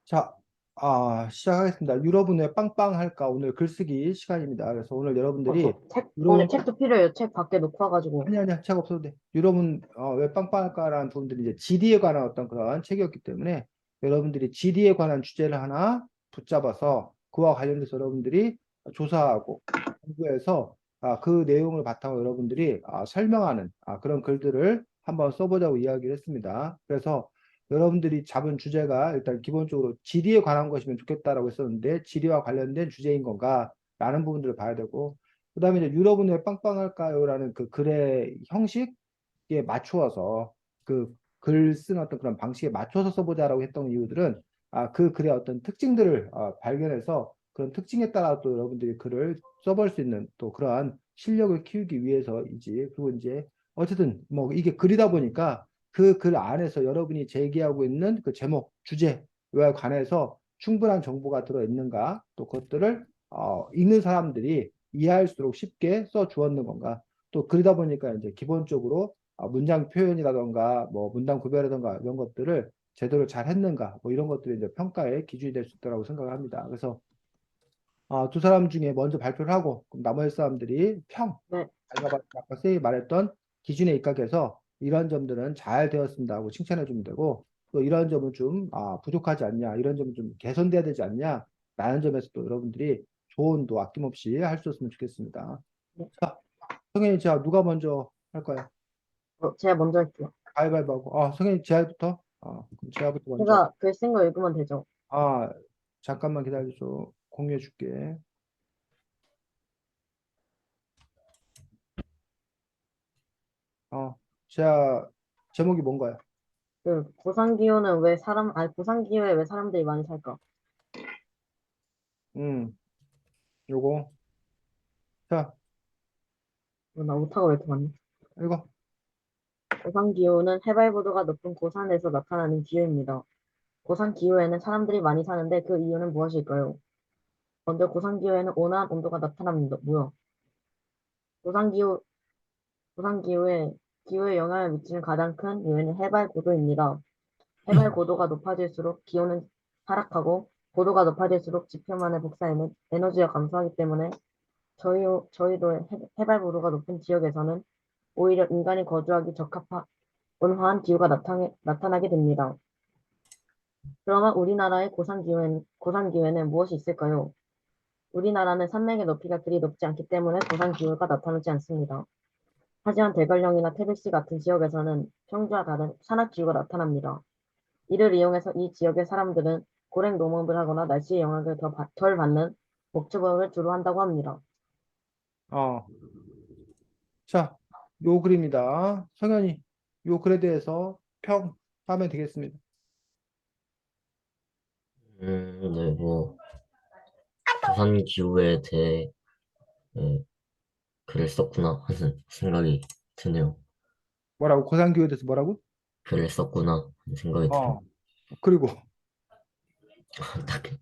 자, 시작하겠습니다. 유럽은 왜 빵빵할까? 오늘 글쓰기 시간입니다. 그래서 오늘 여러분들이 저 책, 오늘 유럽은 책도 필요해요. 책 밖에 놓고 와가지고. 아니야, 책 없어도 돼. 유럽은 왜 빵빵할까라는 부분들이 이제 지리에 관한 어떤 그런 책이었기 때문에 여러분들이 지리에 관한 주제를 하나 붙잡아서 그와 관련돼서 여러분들이 조사하고 공부해서 그 내용을 바탕으로 여러분들이 설명하는 그런 글들을 한번 써보자고 이야기를 했습니다. 그래서 여러분들이 잡은 주제가 일단 기본적으로 지리에 관한 것이면 좋겠다라고 했었는데 지리와 관련된 주제인 건가? 라는 부분들을 봐야 되고 그다음에 이제 유럽은 왜 빵빵할까요?라는 그 글의 형식에 맞추어서 그 글 쓰는 어떤 그런 방식에 맞춰서 써보자라고 했던 이유들은 그 글의 어떤 특징들을 발견해서 그런 특징에 따라 또 여러분들이 글을 써볼 수 있는 또 그러한 실력을 키우기 위해서이지. 그리고 이제 어쨌든 뭐 이게 글이다 보니까 그 글 안에서 여러분이 제기하고 있는 그 제목, 주제에 관해서 충분한 정보가 들어있는가 또 그것들을 읽는 사람들이 이해할수록 쉽게 써 주었는 건가. 또 그러다 보니까 이제 기본적으로 문장 표현이라던가 뭐 문단 구별이라던가 이런 것들을 제대로 잘 했는가 뭐 이런 것들이 이제 평가의 기준이 될 수 있다고 생각을 합니다. 그래서 두 사람 중에 먼저 발표를 하고 그럼 나머지 사람들이 네. 자기가 아까 쌤이 말했던 기준에 입각해서 이런 점들은 잘 되었습니다 하고 칭찬해 주면 되고 또 이런 점은 좀 부족하지 않냐 이런 점은 좀 개선돼야 되지 않냐 라는 점에서 또 여러분들이 조언도 아낌없이 할 수 있으면 좋겠습니다. 네. 자, 성현이 자 누가 먼저 할까요? 제가 먼저 할게요. 가위바위보 하고 성현이 지하부터 그럼 지하부터 먼저 제가 글 쓴 거 읽으면 되죠. 아 잠깐만 기다려줘 공유해 줄게. 지하 제목이 뭔가요? 고산 기후에 왜 사람들이 많이 살까? 음 요거 자 나 오타가 왜 이렇게 많니? 이거 고산 기후는 해발 고도가 높은 고산에서 나타나는 기후입니다. 고산 기후에는 사람들이 많이 사는데 그 이유는 무엇일까요? 먼저 고산 기후에는 온화한 온도가 나타납니다. 뭐야? 고산 기후, 기후에 영향을 미치는 가장 큰 요인은 해발 고도입니다. 해발 고도가 높아질수록 기온은 하락하고 고도가 높아질수록 지표면의 복사에는 에너지가 감소하기 때문에 저희도 해발 고도가 높은 지역에서는 오히려 인간이 거주하기 적합한 온화한 기후가 나타나게 됩니다. 그러면 우리나라의 고산 기후에는 무엇이 있을까요? 우리나라는 산맥의 높이가 그리 높지 않기 때문에 고산 기후가 나타나지 않습니다. 하지만 대관령이나 태백시 같은 지역에서는 평지와 다른 산악 기후가 나타납니다. 이를 이용해서 이 지역의 사람들은 고랭 농업을 하거나 날씨의 영향을 덜 받는 목축업을 주로 한다고 합니다. 어, 자, 요 글입니다. 성현이 요 글에 대해서 평하면 되겠습니다. 네, 뭐, 부산 기후에 대해 네, 글을 썼구나 하는 생각이 드네요. 뭐라고? 고산기후에 대해서 뭐라고? 글을 썼구나 하는 생각이 들어요. 어, 그리고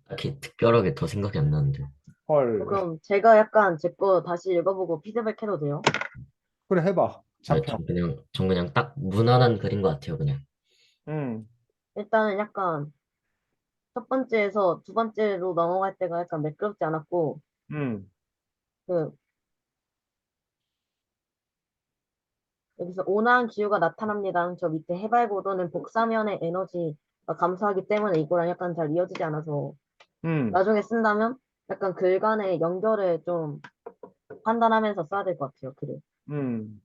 딱히 특별하게 더 생각이 안 나는데. 헐, 그럼 제가 약간 제 거 다시 읽어보고 피드백 해도 돼요? 그래 해봐. 네, 자평. 전 그냥 딱 무난한 글인 것 같아요, 그냥. 음, 일단은 약간 첫 번째에서 두 번째로 넘어갈 때가 약간 매끄럽지 않았고, 음, 그, 여기서 온화한 기후가 나타납니다. 저 밑에 해발 고도는 복사면의 에너지가 감소하기 때문에 이거랑 약간 잘 이어지지 않아서 음, 나중에 쓴다면 약간 글 간의 연결을 좀 판단하면서 써야 될 것 같아요, 글을. 음.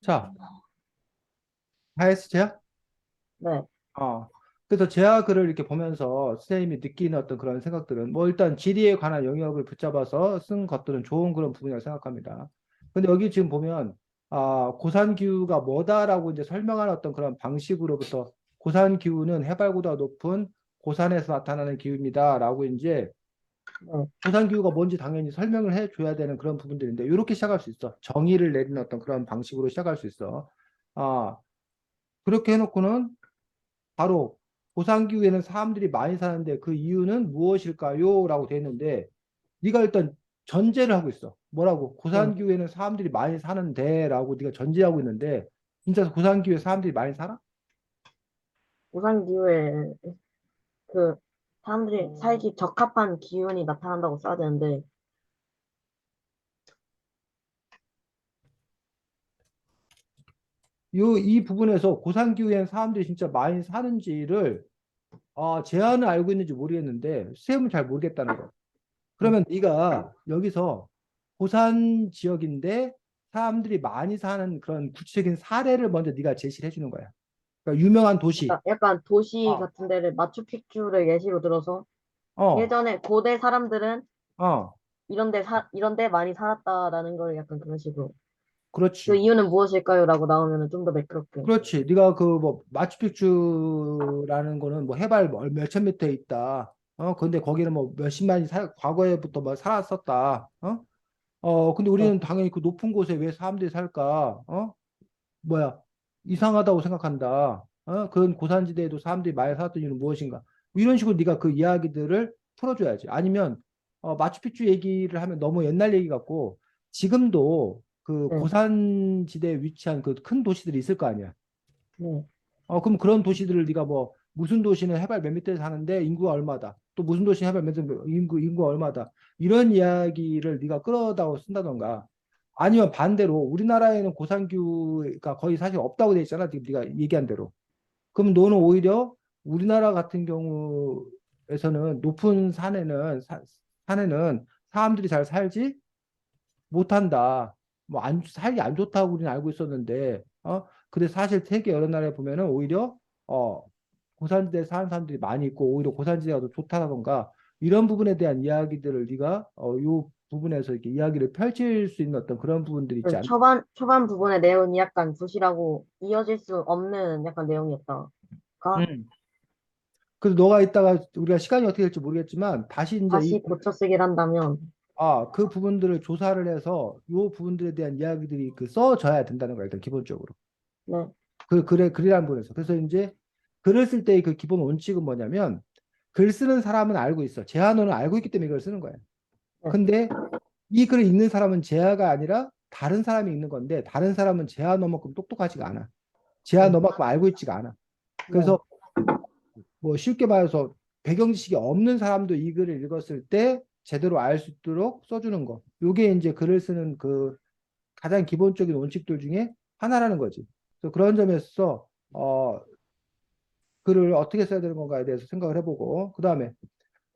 자, 하이에스 제야? 네. 그래서 제가 글을 이렇게 보면서 선생님이 느끼는 어떤 그런 생각들은 뭐 일단 지리에 관한 영역을 붙잡아서 쓴 것들은 좋은 그런 부분이라고 생각합니다. 근데 여기 지금 보면 고산기후가 뭐다라고 이제 설명하는 어떤 그런 방식으로부터 고산기후는 해발보다 높은 고산에서 나타나는 기후입니다라고 이제 네. 고산기후가 뭔지 당연히 설명을 해줘야 되는 그런 부분들인데 이렇게 시작할 수 있어. 정의를 내리는 어떤 그런 방식으로 시작할 수 있어. 아, 그렇게 해놓고는 바로 고산기후에는 사람들이 많이 사는데 그 이유는 무엇일까요? 라고 돼 있는데 네가 일단 전제를 하고 있어. 뭐라고? 네. 고산기후에는 사람들이 많이 사는데 라고 네가 전제하고 있는데 진짜 고산기후에 사람들이 많이 살아? 우상 기후에 그 사람들이 살기 적합한 기운이 나타난다고 써야 되는데, 이 부분에서 고산기후엔 사람들이 진짜 많이 사는지를 제한을 알고 있는지 모르겠는데 수ем은 잘 모르겠다는 거. 네. 그러면 네가 여기서 고산 지역인데 사람들이 많이 사는 그런 구체적인 사례를 먼저 네가 제시를 해주는 거야. 그러니까 유명한 도시. 약간 도시 어, 같은 데를 마추픽추를 예시로 들어서 어, 예전에 고대 사람들은 어, 이런 데 많이 살았다라는 걸 약간 그런 식으로. 그 그렇지. 이유는 무엇일까요? 라고 나오면 좀 더 매끄럽게. 그렇지. 네가 그 뭐 마추픽추라는 거는 뭐 해발 몇천 미터에 있다. 근데 거기는 뭐 몇십만이 과거에부터 뭐 살았었다. 근데 네. 우리는 당연히 그 높은 곳에 왜 사람들이 살까? 뭐야? 이상하다고 생각한다. 그런 고산지대에도 사람들이 많이 살았던 이유는 무엇인가? 뭐 이런 식으로 네가 그 이야기들을 풀어줘야지. 아니면 마추픽추 얘기를 하면 너무 옛날 얘기 같고 지금도 그 네. 고산지대에 위치한 그 큰 도시들이 있을 거 아니야. 네. 그럼 그런 도시들을 네가 뭐 무슨 도시는 해발 몇 미터에 사는데 인구가 얼마다. 또 무슨 도시는 해발 몇 미터 인구가 얼마다. 이런 이야기를 네가 끌어다가 쓴다던가. 아니면 반대로 우리나라에는 고산규가 거의 사실 없다고 돼 있잖아. 지금 네가 얘기한 대로. 그럼 너는 오히려 우리나라 같은 경우에서는 높은 산에는 사람들이 잘 살지 못한다. 뭐 살기 안 좋다고 우리는 알고 있었는데, 근데 사실 세계 여러 나라에 보면은 오히려 고산지대에 사는 사람들이 많이 있고 오히려 고산지대가 더 좋다던가 이런 부분에 대한 이야기들을 네가 요 부분에서 이렇게 이야기를 펼칠 수 있는 어떤 그런 부분들이 있지 그 않나. 초반 부분의 내용이 약간 부실하고 이어질 수 없는 약간 내용이었다가 음. 그래서 너가 이따가 우리가 시간이 어떻게 될지 모르겠지만 다시 이제 다시 고쳐 쓰기를 한다면, 그 부분들을 조사를 해서 요 부분들에 대한 이야기들이 그 써져야 된다는 거야, 일단 기본적으로. 네. 글이라는 부분에서. 그래서 이제 글을 쓸 때의 그 기본 원칙은 뭐냐면 글 쓰는 사람은 알고 있어. 제한어는 알고 있기 때문에 이걸 쓰는 거야. 네. 근데 이 글을 읽는 사람은 제아가 아니라 다른 사람이 읽는 건데 다른 사람은 제아너만큼 똑똑하지가 않아. 네. 제아너만큼 알고 있지가 않아. 네. 그래서 뭐 쉽게 말해서 배경 지식이 없는 사람도 이 글을 읽었을 때 제대로 알 수 있도록 써주는 거. 요게 이제 글을 쓰는 그 가장 기본적인 원칙들 중에 하나라는 거지. 그래서 그런 점에서 글을 어떻게 써야 되는 건가에 대해서 생각을 해보고 그 다음에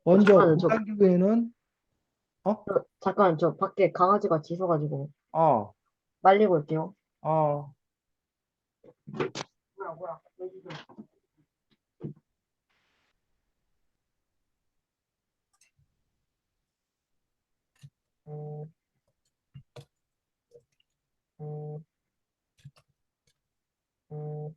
먼저 잠깐만요. 고산기후에는 어? 잠깐, 저 밖에 강아지가 짖어가지고 어, 말리고 올게요. 어, 뭐야, 뭐야. 왜 짖어? 음, 음, 음.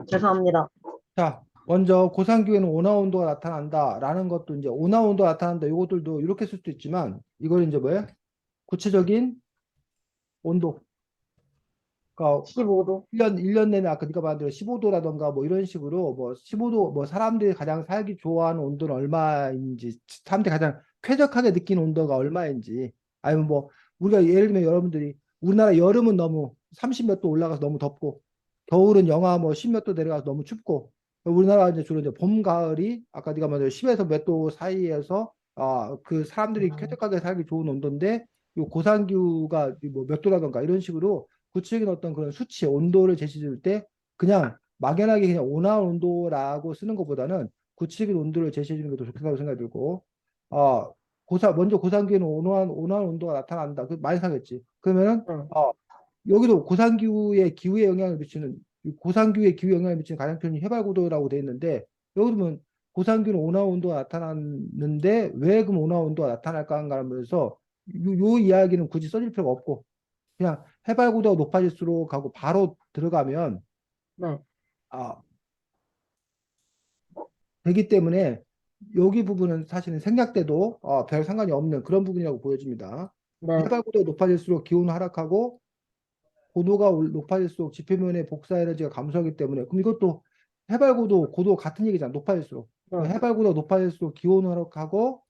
죄송합니다. 자, 먼저 고산기후에는 온화온도가 나타난다라는 것도 이제 온화온도가 나타난다. 이것들도 이렇게 쓸 수도 있지만 이걸 이제 뭐야? 구체적인 온도. 그러니까 15도. 1년 내내 아까 네가 말한 대로 15도라던가 뭐 이런 식으로 뭐 15도 뭐 사람들이 가장 살기 좋아하는 온도는 얼마인지 사람들이 가장 쾌적하게 느끼는 온도가 얼마인지 아니면 뭐 우리가 예를 들면 여러분들이 우리나라 여름은 너무 30 몇 도 올라가서 너무 덥고 겨울은 영하 뭐 10 몇 도 내려가서 너무 춥고 우리나라 이제 주로 이제 봄 가을이 아까 네가 말한 대로 10에서 몇 도 사이에서 그 사람들이 쾌적하게 살기 좋은 온도인데 요 고산기후가 뭐 몇 도라던가 이런 식으로 구체적인 어떤 그런 수치, 온도를 제시해 줄 때 그냥 막연하게 그냥 온화 온도라고 쓰는 것보다는 구체적인 온도를 제시해 주는 게 더 좋다고 생각이 들고, 먼저 고산기후는 온화 온도가 나타난다. 그 많이 사겠지. 그러면은, 네. 여기도 고산기후의 기후에 영향을 미치는, 고산기후의 기후에 영향을 미치는 가장 큰 해발고도라고 돼 있는데, 여기 보면 고산기후는 온화 온도가 나타났는데, 왜 그럼 온화 온도가 나타날까 하면서, 요 이야기는 굳이 써줄 필요가 없고, 그냥 해발고도가 높아질수록 하고 바로 들어가면 네. 아, 되기 때문에 여기 부분은 사실은 생략 돼도 별 상관이 없는 그런 부분이라고 보여집니다. 네. 해발고도가 높아질수록 기온은 하락하고 고도가 높아질수록 지표면의 복사 에너지가 감소하기 때문에 그럼 이것도 해발고도 고도 같은 얘기잖아. 높아질수록 네. 해발고도가 높아질수록 기온은 하락하고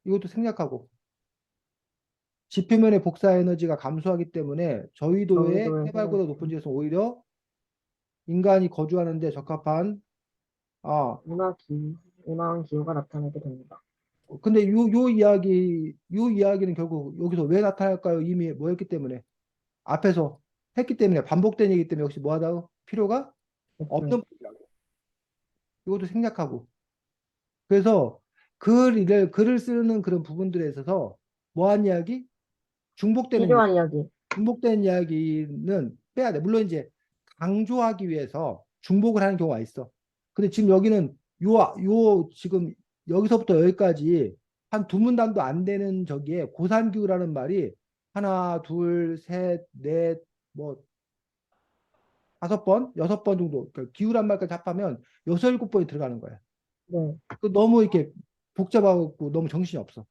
이것도 생략하고 지표면의 복사 에너지가 감소하기 때문에 저위도의 저위도의 해발고도 높은 지역에서 오히려 인간이 거주하는데 적합한 온화한 기후가 나타나게 됩니다. 근데 요 이야기는 결국 여기서 왜 나타날까요? 이미 뭐였기 때문에 앞에서 했기 때문에 반복된 얘기 때문에 역시 뭐하다 필요가 없어요. 없는 부분이라고. 이것도 생략하고. 그래서 글을 쓰는 그런 부분들에 있어서 뭐한 이야기? 중복되는 필요한 이야기. 중복된 이야기는 빼야 돼. 물론 이제 강조하기 위해서 중복을 하는 경우가 있어. 근데 지금 여기는 지금 여기서부터 여기까지 한 두 문단도 안 되는 저기에 고산기후라는 말이 하나, 둘, 셋, 넷, 뭐 다섯 번, 여섯 번 정도. 그러니까 기후란 말까지 합하면 여섯, 일곱 번이 들어가는 거야. 네. 너무 이렇게 복잡하고 너무 정신이 없어.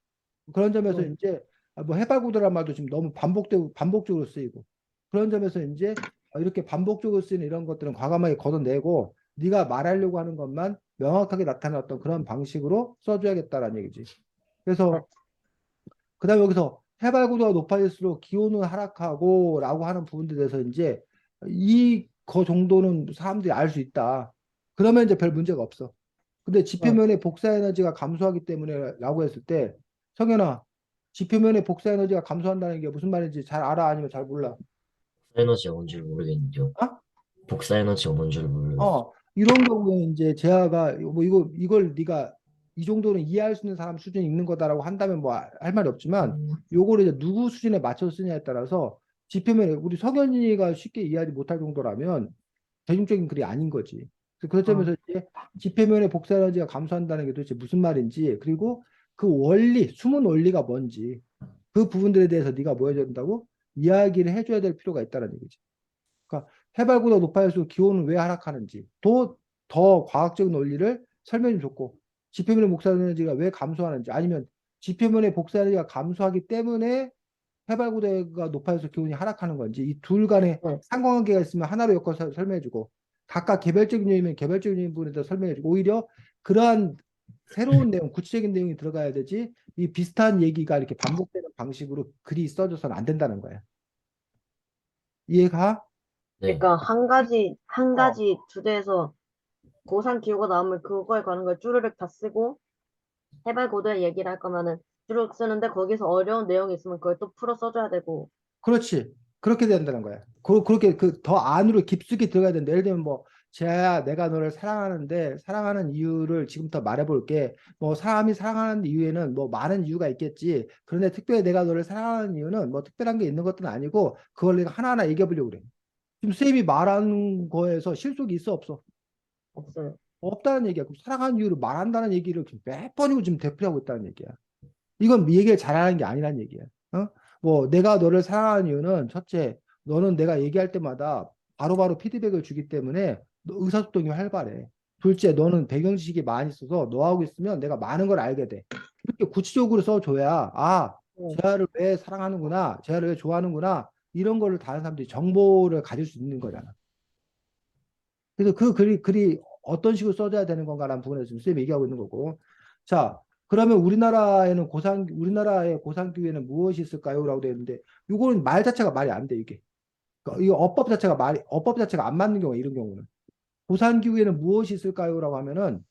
그런 점에서 네. 이제 뭐 해발고도란 말도 지금 너무 반복적으로 쓰이고 그런 점에서 이제 이렇게 반복적으로 쓰이는 이런 것들은 과감하게 걷어내고 네가 말하려고 하는 것만 명확하게 나타내는 어떤 그런 방식으로 써줘야겠다라는 얘기지. 네. 그래서 그다음에 여기서 해발고도가 높아질수록 기온은 하락하고라고 하는 부분들에 대해서 이제 이거 정도는 사람들이 알 수 있다. 그러면 이제 별 문제가 없어. 근데 네. 지표면의 복사 에너지가 감소하기 때문에라고 했을 때 성현아, 지표면의 복사 에너지가 감소한다는 게 무슨 말인지 잘 알아? 아니면 잘 몰라? 복사 에너지가 뭔지 모르겠는데요. 아? 복사 에너지가 뭔지 모르겠어요. 이런 경우에 이제 재하가 뭐 이걸 네가 이 정도는 이해할 수 있는 사람 수준이 있는 거다라고 한다면 뭐 할 말이 없지만 요거를 이제 누구 수준에 맞춰서 쓰냐에 따라서 지표면에 우리 석연이가 쉽게 이해하지 못할 정도라면 대중적인 글이 아닌 거지. 그런 아, 점에서 이제 지표면의 복사 에너지가 감소한다는 게 도대체 무슨 말인지 그리고 그 원리, 숨은 원리가 뭔지 그 부분들에 대해서 네가 뭐 해줘야 된다고? 이야기를 해줘야 될 필요가 있다는 얘기지. 그러니까 해발보다 높아질수록 기온은 왜 하락하는지 더 과학적인 원리를 설명해 줬고 지표면의 복사 에너지가 왜 감소하는지 아니면 지표면의 복사 에너지가 감소하기 때문에 해발고도가 높아져서 기온이 하락하는 건지 이 둘 간에 네. 상관관계가 있으면 하나로 엮어서 설명해주고 각각 개별적인 요인이면 개별적인 부분에 대해서 설명해주고 오히려 그러한 새로운 내용, 구체적인 내용이 들어가야 되지 이 비슷한 얘기가 이렇게 반복되는 방식으로 글이 써져서는 안 된다는 거야. 이해가? 네. 그러니까 한 어, 가지 주제에서 고산 기후가 나오면 그거에 관한 걸 쭈르륵 다 쓰고 해발 고도의 얘기를 할 거면은 쭈르륵 쓰는데 거기서 어려운 내용이 있으면 그걸 또 풀어 써줘야 되고. 그렇지. 그렇게 된다는 거야. 그렇게 더 안으로 깊숙이 들어가야 된다. 예를 들면 뭐 재하야 내가 너를 사랑하는데 사랑하는 이유를 지금부터 말해볼게. 뭐 사람이 사랑하는 이유에는 뭐 많은 이유가 있겠지. 그런데 특별히 내가 너를 사랑하는 이유는 뭐 특별한 게 있는 것도 아니고 그걸 내가 하나하나 얘기해 보려고 그래. 지금 쌤이 말하는 거에서 실속이 있어 없어? 없어요. 없다는 얘기야. 그럼 사랑하는 이유를 말한다는 얘기를 지금 몇 번이고 지금 되풀이하고 있다는 얘기야. 이건 얘기를 잘하는 게 아니란 얘기야. 뭐 내가 너를 사랑하는 이유는 첫째, 너는 내가 얘기할 때마다 바로바로 피드백을 주기 때문에 너 의사소통이 활발해. 둘째, 너는 배경 지식이 많이 있어서 너하고 있으면 내가 많은 걸 알게 돼. 이렇게 구체적으로 써줘야 네. 재하를 왜 사랑하는구나, 재하를 왜 좋아하는구나 이런 거를 다른 사람들이 정보를 가질 수 있는 거잖아. 그래서 그 글이 어떤 식으로 써져야 되는 건가라는 부분에서 지금 쌤이 얘기하고 있는 거고. 자, 그러면 우리나라의 고상기후에는 무엇이 있을까요? 라고 되어 있는데, 이거는 말 자체가 말이 안 돼, 이게. 그러니까 이 어법 자체가 안 맞는 경우에, 이런 경우는. 고산기후에는 무엇이 있을까요? 라고 하면은,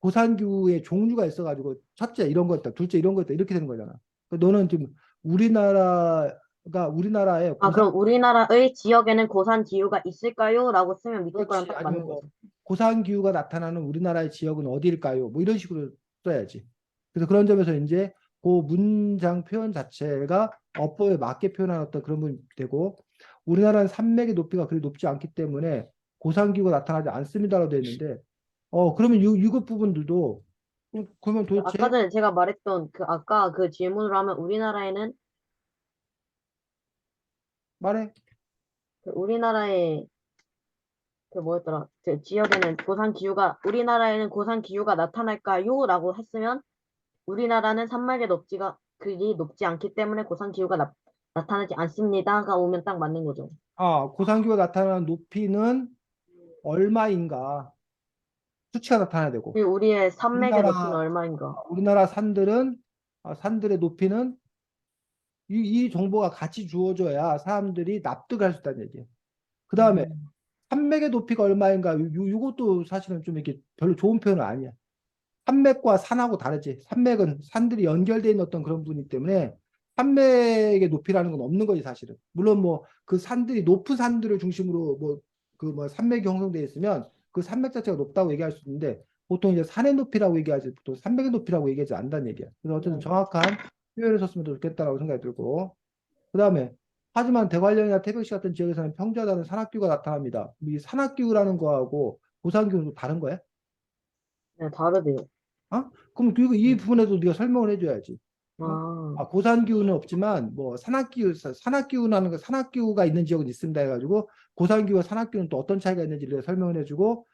고산기후의 종류가 있어가지고, 첫째 이런 거 있다, 둘째 이런 거 있다, 이렇게 되는 거잖아. 그러니까 너는 지금 우리나라의 아, 그럼 우리나라의 지역에는 고산 기후가 있을까요? 라고 쓰면 밑줄 거랑 그렇지. 딱 아니면 맞는 뭐 거죠. 고산 기후가 나타나는 우리나라의 지역은 어디일까요? 뭐 이런 식으로 써야지. 그래서 그런 점에서 이제 그 문장 표현 자체가 어법에 맞게 표현한 어떤 그런 부분이 되고 우리나라는 산맥의 높이가 그리 높지 않기 때문에 고산 기후가 나타나지 않습니다라고 되어 있는데 그러면 이것 부분들도 그러면 아까 도대체 전에 제가 말했던 아까 그 질문으로 하면 우리나라에는 말해. 우리나라의 뭐였더라? 그 지역에는 우리나라에는 고산 기후가 나타날까요? 라고 했으면 우리나라는 산맥의 높이가 그리 높지 않기 때문에 고산 기후가 나타나지 않습니다가 오면 딱 맞는 거죠. 고산 기후가 나타나는 높이는 얼마인가 수치가 나타나야 되고 그리고 우리의 산맥의 높이는 우리나라 얼마인가? 우리나라 산들은 산들의 높이는 이 정보가 같이 주어져야 사람들이 납득할 수 있다는 얘기예요. 그 다음에 음, 산맥의 높이가 얼마인가? 요것도 사실은 좀 이렇게 별로 좋은 표현은 아니야. 산맥과 산하고 다르지. 산맥은 산들이 연결되어 있는 어떤 그런 부분이기 때문에 산맥의 높이라는 건 없는 거지, 사실은. 물론 뭐 그 산들이 높은 산들을 중심으로 뭐 그 뭐 산맥이 형성되어 있으면 그 산맥 자체가 높다고 얘기할 수 있는데 보통 이제 산의 높이라고 얘기하지 또 산맥의 높이라고 얘기하지 않는다는 얘기야. 그래서 어쨌든 네, 정확한 표현을 썼으면 좋겠다라고 생각이 들고 그다음에 하지만 대관령이나 태백시 같은 지역에서는 평지하다는 산악기후가 나타납니다. 이 산악기후라는 거하고 고산기후는 좀 다른 거야? 네, 다르대요. 어? 그럼 그리고 이 음, 부분에도 네가 설명을 해줘야지. 어? 아, 고산기후는 없지만 뭐 산악기후라는 거 산악기후가 있는 지역은 있습니다 해가지고 고산기후와 산악기후는 또 어떤 차이가 있는지를 설명을 해주고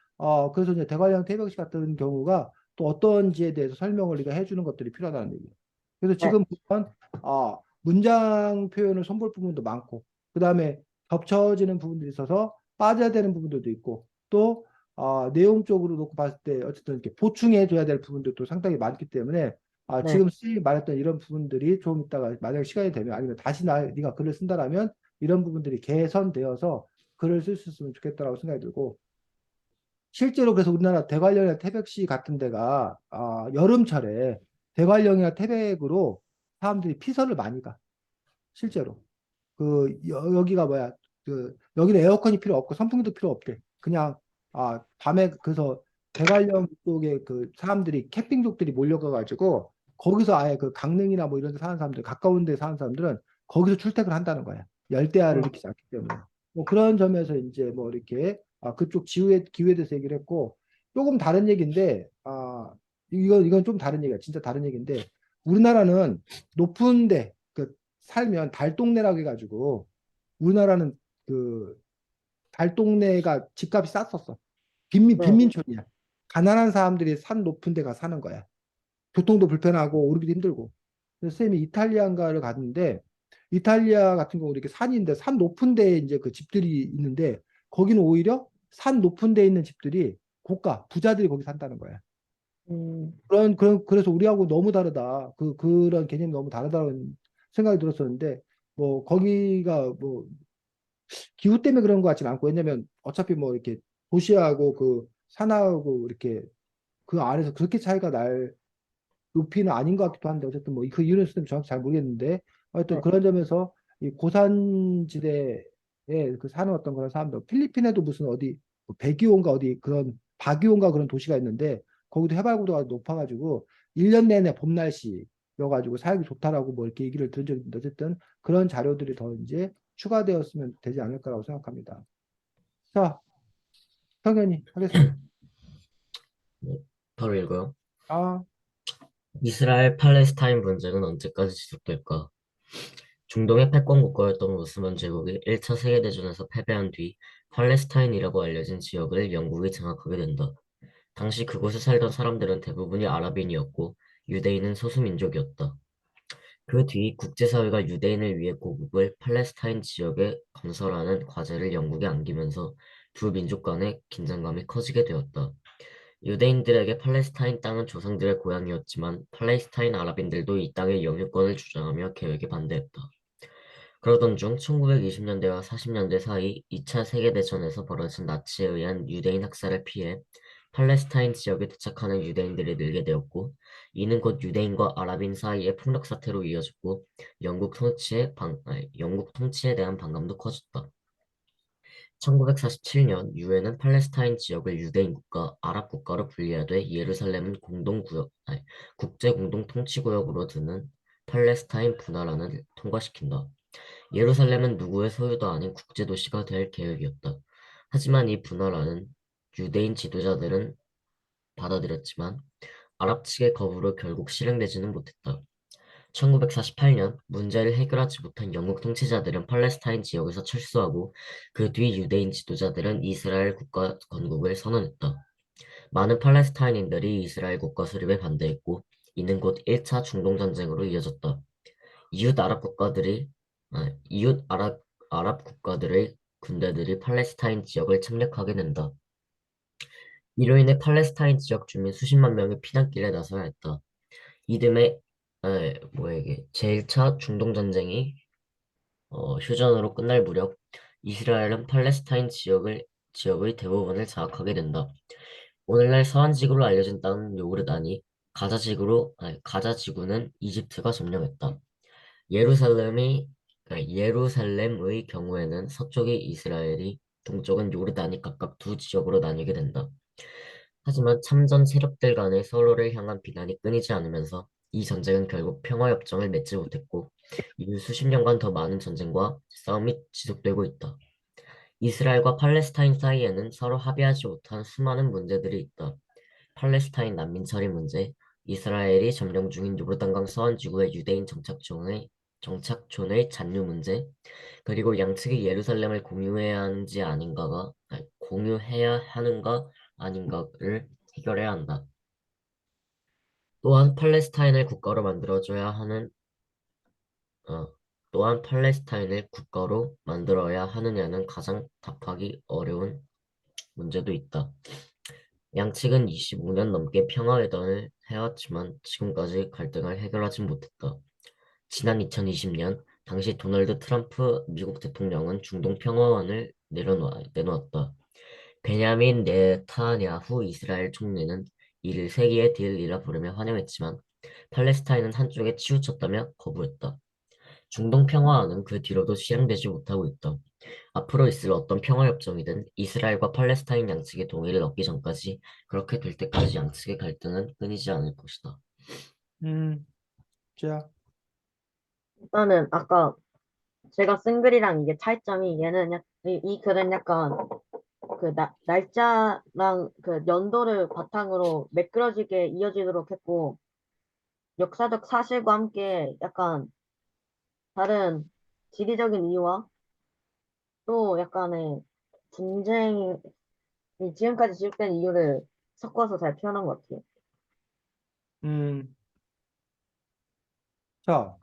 그래서 이제 대관령 태백시 같은 경우가 또 어떤지에 대해서 설명을 네가 해주는 것들이 필요하다는 얘기예요. 그래서 네, 지금 보면 문장 표현을 손볼 부분도 많고 그다음에 겹쳐지는 부분들이 있어서 빠져야 되는 부분들도 있고 또 내용적으로 놓고 봤을 때 어쨌든 이렇게 보충해 줘야 될 부분들도 상당히 많기 때문에 네, 지금 선생님이 말했던 이런 부분들이 좀 이따가 만약에 시간이 되면 아니면 다시 네가 글을 쓴다라면 이런 부분들이 개선되어서 글을 쓸 수 있으면 좋겠다라고 생각이 들고 실제로 그래서 우리나라 대관령이나 태백시 같은 데가 여름철에 대관령이나 태백으로 사람들이 피서를 많이 가 실제로 여기가 뭐야 여기는 에어컨이 필요 없고 선풍기도 필요 없대 그냥 밤에 그래서 대관령 쪽에 그 사람들이 캠핑족들이 몰려가 가지고 거기서 아예 그 강릉이나 뭐 이런 데 사는 사람들 가까운 데 사는 사람들은 거기서 출퇴근을 한다는 거야 열대야를 네, 일으키지 않기 때문에 뭐 그런 점에서 이제 뭐 이렇게 그쪽 지후의 기후에 대해서 얘기를 했고 조금 다른 얘기인데 이건 좀 다른 얘기야 진짜 다른 얘기인데 우리나라는 높은데 살면 달동네라고 해가지고 우리나라는 그 달동네가 집값이 쌌었어. 네, 빈민촌이야. 가난한 사람들이 산 높은 데 가 사는 거야. 교통도 불편하고 오르기도 힘들고. 그래서 쌤이 이탈리아인가를 갔는데 이탈리아 같은 경우 이렇게 산인데 산 높은 데에 이제 그 집들이 있는데 거기는 오히려 산 높은 데에 있는 집들이 고가 부자들이 거기 산다는 거야. 음, 그래서 우리하고 너무 다르다. 그런 개념이 너무 다르다는 생각이 들었었는데 뭐 거기가 뭐 기후 때문에 그런 것 같지는 않고 왜냐면 어차피 뭐 이렇게 도시하고 그 산하고 이렇게 그 안에서 그렇게 차이가 날 높이는 아닌 것 같기도 한데 어쨌든 뭐 그 이유는 정확히 잘 모르겠는데 하여튼 네, 그런 점에서 이 고산지대에 그 사는 어떤 그런 사람들 필리핀에도 무슨 어디 뭐 백이온가 어디 그런 바기온가 그런 도시가 있는데 거기도 해발 고도가 높아가지고 1년 내내 봄 날씨여가지고 살기 좋다라고 뭐 이렇게 얘기를 들은 적이 있는데 어쨌든 그런 자료들이 더 이제 추가되었으면 되지 않을까라고 생각합니다. 자, 당연히 하겠습니다. 네, 바로 읽어요. 아, 이스라엘 팔레스타인 분쟁은 언제까지 지속될까? 중동의 패권 국가였던 오스만 제국이 1차 세계대전에서 패배한 뒤 팔레스타인이라고 알려진 지역을 영국이 장악하게 된다. 당시 그곳에 살던 사람들은 대부분이 아랍인이었고 유대인은 소수민족이었다. 그 뒤 국제사회가 유대인을 위해 고국을 팔레스타인 지역에 건설하는 과제를 영국에 안기면서 두 민족 간의 긴장감이 커지게 되었다. 유대인들에게 팔레스타인 땅은 조상들의 고향이었지만 팔레스타인 아랍인들도 이 땅의 영유권을 주장하며 계획에 반대했다. 그러던 중 1920년대와 40년대 사이 2차 세계대전에서 벌어진 나치에 의한 유대인 학살을 피해 팔레스타인 지역에 도착하는 유대인들이 늘게 되었고, 이는 곧 유대인과 아랍인 사이의 폭력 사태로 이어졌고, 영국 통치에 대한 반감도 커졌다. 1947년 유엔은 팔레스타인 지역을 유대인 국가, 아랍 국가로 분리하되 예루살렘은 국제 공동 통치 구역으로 두는 팔레스타인 분할안을 통과시킨다. 예루살렘은 누구의 소유도 아닌 국제도시가 될 계획이었다. 하지만 이 분할안은 유대인 지도자들은 받아들였지만 아랍 측의 거부로 결국 실행되지는 못했다. 1948년 문제를 해결하지 못한 영국 통치자들은 팔레스타인 지역에서 철수하고 그 뒤 유대인 지도자들은 이스라엘 국가 건국을 선언했다. 많은 팔레스타인인들이 이스라엘 국가 수립에 반대했고 이는 곧 1차 중동 전쟁으로 이어졌다. 이웃 아랍 국가들이 이웃 아랍 국가들의 군대들이 팔레스타인 지역을 침략하게 된다. 이로 인해 팔레스타인 지역 주민 수십만 명이 피난길에 나서야 했다. 이듬해 뭐야 이게 제1차 중동 전쟁이 휴전으로 끝날 무렵 이스라엘은 팔레스타인 지역의 대부분을 장악하게 된다. 오늘날 서한 지구로 알려진 땅은 요르단이 가자 지구는 이집트가 점령했다. 예루살렘이 예루살렘의 경우에는 서쪽이 이스라엘이 동쪽은 요르단이 각각 두 지역으로 나뉘게 된다. 하지만 참전 세력들 간의 서로를 향한 비난이 끊이지 않으면서 이 전쟁은 결국 평화협정을 맺지 못했고 이후 수십 년간 더 많은 전쟁과 싸움이 지속되고 있다. 이스라엘과 팔레스타인 사이에는 서로 합의하지 못한 수많은 문제들이 있다. 팔레스타인 난민 처리 문제, 이스라엘이 점령 중인 요르단강 서안 지구의 유대인 정착촌의 잔류 문제, 그리고 양측이 예루살렘을 공유해야 하는가 아닌가를 해결해야 한다. 또한 어, 또한 팔레스타인을 국가로 만들어야 하느냐는 가장 답하기 어려운 문제도 있다. 양측은 25년 넘게 평화회담을 해왔지만 지금까지 갈등을 해결하지 못했다. 지난 2020년 당시 도널드 트럼프 미국 대통령은 중동 평화안을 내놓았다. 베냐민 네타냐후 이스라엘 총리는 이를 세계의 딜이라 부르며 환영했지만 팔레스타인은 한쪽에 치우쳤다며 거부했다. 중동 평화안은 그 뒤로도 실행되지 못하고 있다. 앞으로 있을 어떤 평화협정이든 이스라엘과 팔레스타인 양측의 동의를 얻기 전까지 그렇게 될 때까지 양측의 갈등은 끊이지 않을 것이다. 자, 일단은 아까 제가 쓴 글이랑 이게 차이점이 얘는 이 글은 약간 그 날짜랑 그 연도를 바탕으로 매끄러지게 이어지도록 했고 역사적 사실과 함께 약간 다른 지리적인 이유와 또 약간의 분쟁이 지금까지 지속된 이유를 섞어서 잘 표현한 것 같아요. 음, 자,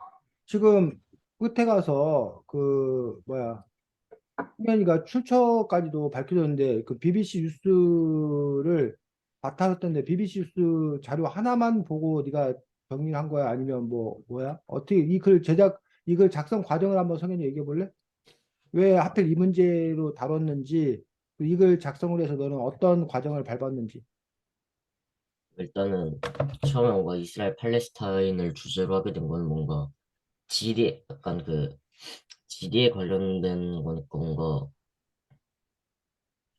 지금 끝에 가서 그 뭐야 승현이가 출처까지도 밝혀졌는데 그 BBC 뉴스를 바탕으로 했던데 BBC 뉴스 자료 하나만 보고 네가 정리한 거야? 아니면 뭐야? 어떻게 이 글 작성 과정을 한번 성현이 얘기해 볼래? 왜 하필 이 문제로 다뤘는지 이 글 작성을 해서 너는 어떤 과정을 밟았는지. 일단은 처음에 뭔가 이스라엘 팔레스타인을 주제로 하게 된 건 뭔가 약간 그 지리에 관련된 거니까 뭔가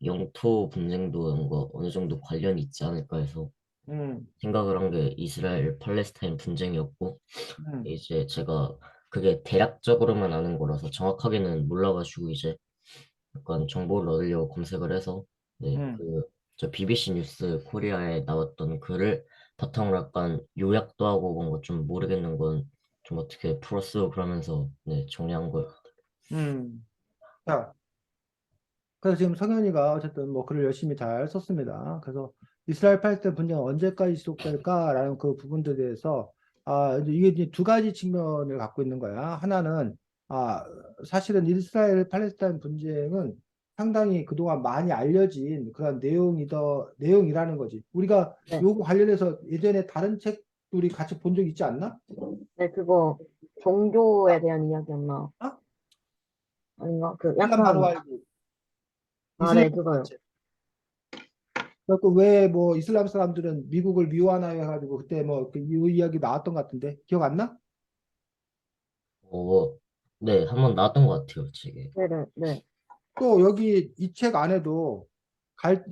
영토 분쟁도 뭔가 어느 정도 관련이 있지 않을까 해서 음, 생각을 한 게 이스라엘 팔레스타인 분쟁이었고 음, 이제 제가 그게 대략적으로만 아는 거라서 정확하게는 몰라가지고 이제 약간 정보를 얻으려고 검색을 해서 네, 음, 저 BBC 뉴스 코리아에 나왔던 글을 바탕으로 약간 요약도 하고 뭔가 좀 모르겠는 건 좀 어떻게 풀어쓰고 그러면서 네, 정리한 거예요. 음. 자, 그래서 지금 성현이가 어쨌든 뭐 글을 열심히 잘 썼습니다. 그래서 이스라엘 팔레스타인 분쟁은 언제까지 지속될까라는 그 부분들에 대해서 이제 이게 이제 두 가지 측면을 갖고 있는 거야. 하나는 아 사실은 이스라엘 팔레스타인 분쟁은 상당히 그동안 많이 알려진 그런 내용이라는 거지. 우리가 네, 요거 관련해서 예전에 다른 책 우리 같이 본 적 있지 않나? 네 그거 종교에 대한 이야기였나? 아? 아닌가? 그 이슬람 바로 약간 알고 이슬람 네 그거요. 그래갖고 왜 뭐 이슬람 사람들은 미국을 미워하나 해가지고 그때 뭐그 이야기 나왔던 것 같은데 기억 안 나? 네, 한번 나왔던 것 같아요, 책에. 네네 네. 또 여기 이 책 안에도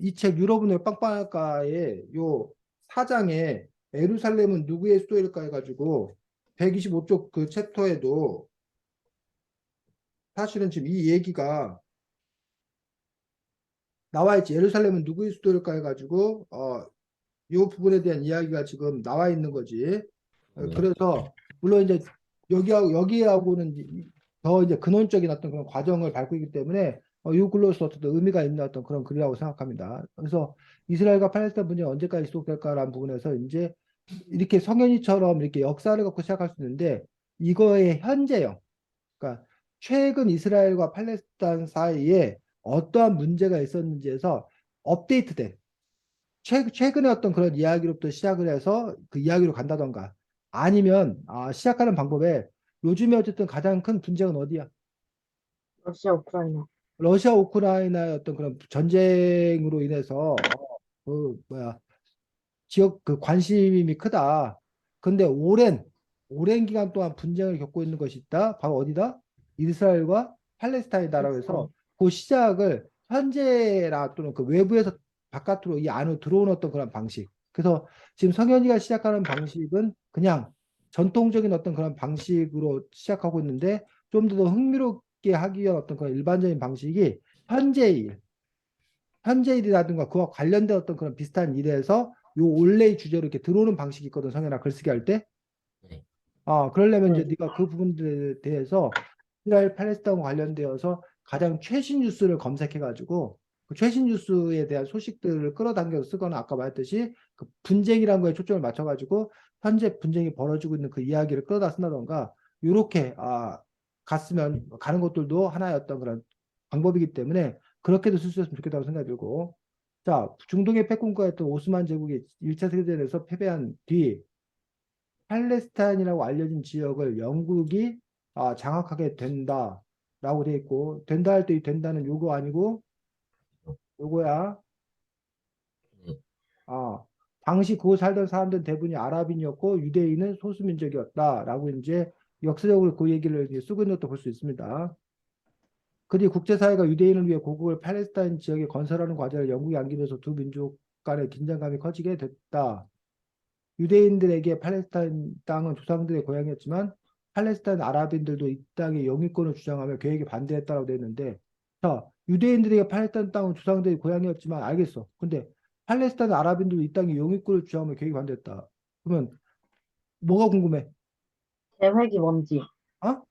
이 책 유럽은의 빵빵할까에 요 사장에 예루살렘은 누구의 수도일까 해가지고 125쪽 그 챕터에도 사실은 지금 이 얘기가 나와 있지. 예루살렘은 누구의 수도일까 해가지고 이 부분에 대한 이야기가 지금 나와 있는 거지. 네, 그래서 물론 이제 여기하고는 더 이제 근원적인 어떤 그런 과정을 밟고 있기 때문에 이 글로서 어떤 의미가 있는 어떤 그런 글이라고 생각합니다. 그래서 이스라엘과 팔레스타인 분쟁이 언제까지 지속될까라는 부분에서 이제 이렇게 성현이처럼 이렇게 역사를 갖고 시작할 수 있는데 이거의 현재형, 그러니까 최근 이스라엘과 팔레스타인 사이에 어떠한 문제가 있었는지에서 업데이트된 최근에 어떤 그런 이야기로부터 시작을 해서 그 이야기로 간다던가 아니면 시작하는 방법에 요즘에 어쨌든 가장 큰 분쟁은 어디야? 러시아, 우크라이나. 러시아 우크라이나의 어떤 그런 전쟁으로 인해서 지역 그 관심이 크다. 근데 오랜 기간 동안 분쟁을 겪고 있는 것이 있다. 바로 어디다? 이스라엘과 팔레스타인이다라고 해서 그 시작을 현재나 또는 그 외부에서 바깥으로 이 안으로 들어오는 어떤 그런 방식. 그래서 지금 성현이가 시작하는 방식은 그냥 전통적인 어떤 그런 방식으로 시작하고 있는데 좀 더 흥미롭게 하기 위한 어떤 그런 일반적인 방식이 현재 현재 일이라든가 그와 관련된 어떤 그런 비슷한 일에서 요 원래의 주제로 이렇게 들어오는 방식이 있거든, 성현아, 글쓰기 할 때. 네. 그러려면 이제 네. 네가 그 부분들에 대해서 이스라엘 팔레스타인과 관련되어서 가장 최신 뉴스를 검색해가지고 그 최신 뉴스에 대한 소식들을 끌어당겨서 쓰거나 아까 말했듯이 그 분쟁이라는 거에 초점을 맞춰가지고 현재 분쟁이 벌어지고 있는 그 이야기를 끌어다 쓴다던가 요렇게 갔으면 가는 것들도 하나의 어떤 그런 방법이기 때문에 그렇게도 쓸 수 있으면 좋겠다고 생각이 들고 자 중동의 패권국가였던 오스만 제국이 1차 세계대전에서 패배한 뒤 팔레스타인이라고 알려진 지역을 영국이 장악하게 된다라고 돼 있고 된다 할 때 이 된다는 요거 아니고 요거야. 네. 아, 당시 그곳 살던 사람들은 대부분이 아랍인이었고 유대인은 소수민족이었다라고 이제 역사적으로 그 얘기를 이제 쓰고 있는 것도 볼 수 있습니다. 그리고 국제사회가 유대인을 위해 고국을 팔레스타인 지역에 건설하는 과제를 영국이 안기면서 두 민족 간의 긴장감이 커지게 됐다. 유대인들에게 팔레스타인 땅은 조상들의 고향이었지만 팔레스타인 아랍인들도 이 땅의 영유권을 주장하며 계획에 반대했다고 되어 있는데 자 유대인들에게 팔레스타인 땅은 조상들의 고향이었지만 알겠어. 근데 팔레스타인 아랍인들도 이 땅의 영유권을 주장하며 계획에 반대했다. 그러면 뭐가 궁금해? 계획이 뭔지. 어?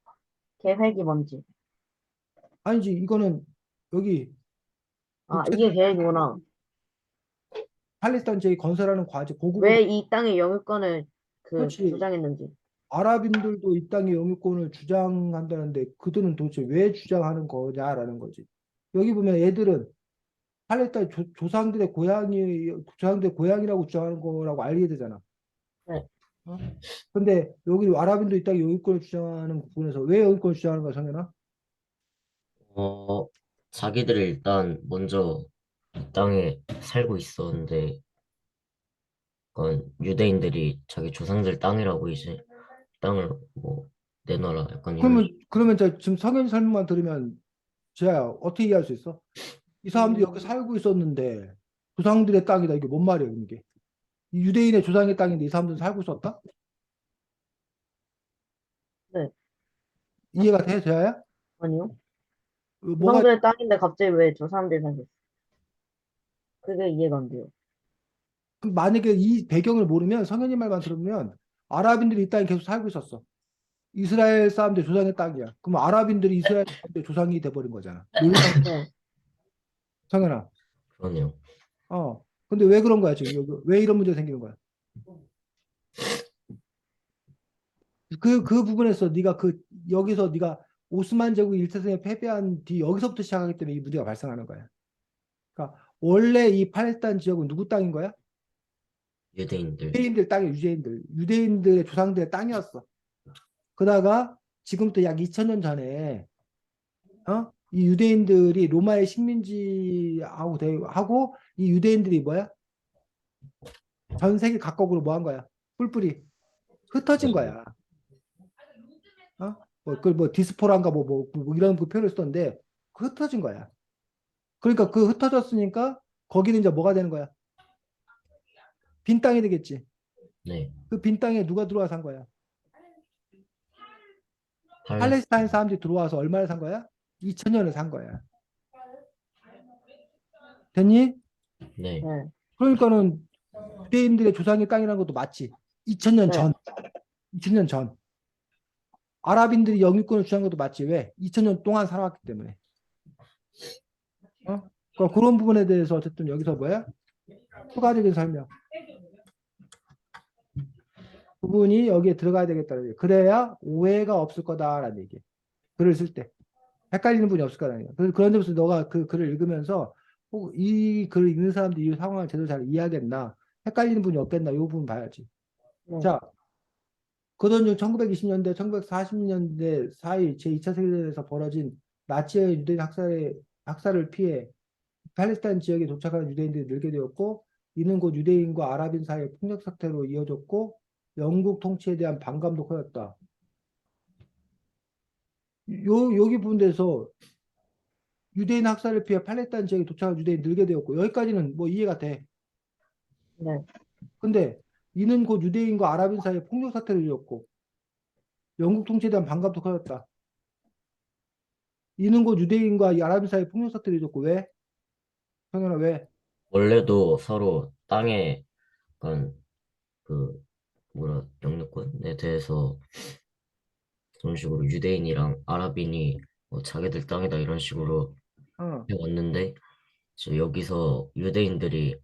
계획이 뭔지. 아니지 이거는 여기 국제 이게 계획이구나. 팔레스타인 지역에 건설하는 과제 고국을 왜 이 땅의 영유권을 그렇지 주장했는지. 아랍인들도 이 땅의 영유권을 주장한다는데 그들은 도대체 왜 주장하는 거냐라는 거지. 여기 보면 애들은 팔레스타인 조상들의 고향이라고 주장하는 거라고 알게 되잖아. 네. 어? 근데 여기 아랍인도 이 땅에 영유권을 주장하는 부분에서 왜 영유권을 주장하는 거야, 성현아? 어, 자기들이 일단 먼저 이 땅에 살고 있었는데, 약간 유대인들이 자기 조상들 땅이라고 이제 땅을 뭐 내놔라 약간 이런 그러면 지금 성현 설명만 들으면 지아야 어떻게 이해할 수 있어? 이 사람들이 여기 살고 있었는데 조상들의 땅이다. 이게 뭔 말이야, 이게? 이 유대인의 조상의 땅인데 이 사람들은 살고 있었다? 네. 이해가 돼, 지아야? 아니요. 뭐가 조상들의 땅인데 갑자기 왜 저 사람들이 살겠어? 그게 이해가 안 돼요. 만약에 이 배경을 모르면 성현이 말만 들으면 아랍인들이 이 땅에 계속 살고 있었어. 이스라엘 사람들 조상의 땅이야. 그럼 아랍인들이 이스라엘 사람들 조상이 돼버린 거잖아. 논리상 네. 성현아. 그러네요. 근데 왜 그런 거야 지금 여기 왜 이런 문제가 생기는 거야? 그 부분에서 네가 여기서 네가 오스만 제국 1차 세계에 패배한 뒤 여기서부터 시작하기 때문에 이 문제가 발생하는 거야. 그러니까 원래 이 팔레스타인 지역은 누구 땅인 거야? 유대인들. 유대인들 땅이야, 유대인들의 조상들의 땅이었어. 그러다가 지금부터 약 2000년 전에 이 유대인들이 로마의 식민지하고 하고 이 유대인들이 뭐야? 전 세계 각국으로 뭐 한 거야? 뿔뿔이 흩어진 거야. 뭐 디스포라인가 뭐 이런 그 표현을 쓰던데 흩어진 거야. 그러니까 그 흩어졌으니까 거기는 이제 뭐가 되는 거야? 빈 땅이 되겠지. 네. 그 빈 땅에 누가 들어와 산 거야? 팔레스. 팔레스타인 사람들이 들어와서 얼마를 산 거야? 2000년을 산 거야. 됐니? 네. 네. 그러니까는 유대인들의 조상의 땅이라는 것도 맞지. 2000년 네. 전. 2000년 전. 아랍인들이 영유권을 주장한 것도 맞지. 왜? 2000년 동안 살아왔기 때문에. 그러니까 그런 부분에 대해서 어쨌든 여기서 뭐야? 추가적인 설명. 부분이 여기에 들어가야 되겠다는 얘기. 그래야 오해가 없을 거다라는 얘기. 글을 쓸 때. 헷갈리는 분이 없을 거라는 얘기. 그런 점에서 너가 그 글을 읽으면서 이 글을 읽는 사람들이 이 상황을 제대로 잘 이해하겠나? 헷갈리는 분이 없겠나? 이 부분 봐야지. 네. 자, 그던 중 1920년대, 1940년대 사이 제2차 세계대전에서 벌어진 나치의 유대인 학살을 피해 팔레스타인 지역에 도착하는 유대인들이 늘게 되었고, 이는 곧 유대인과 아랍인 사이의 폭력 사태로 이어졌고, 영국 통치에 대한 반감도 커졌다. 여기 부분에서 유대인 학살을 피해 팔레스타인 지역에 도착한 유대인이 늘게 되었고, 여기까지는 뭐 이해가 돼. 네, 근데 이는 곧 유대인과 아랍인 사이의 폭력 사태를 이었고 영국 통치에 대한 반감도 커졌다. 이는 곧 유대인과 이 아랍인 사이의 폭력 사태를 이었고 왜? 성현아 왜? 원래도 서로 땅에 약간 그 뭐라 영유권에 대해서 그런 식으로 유대인이랑 아랍인이 뭐 자기들 땅이다 이런 식으로 어, 해왔는데 이제 여기서 유대인들이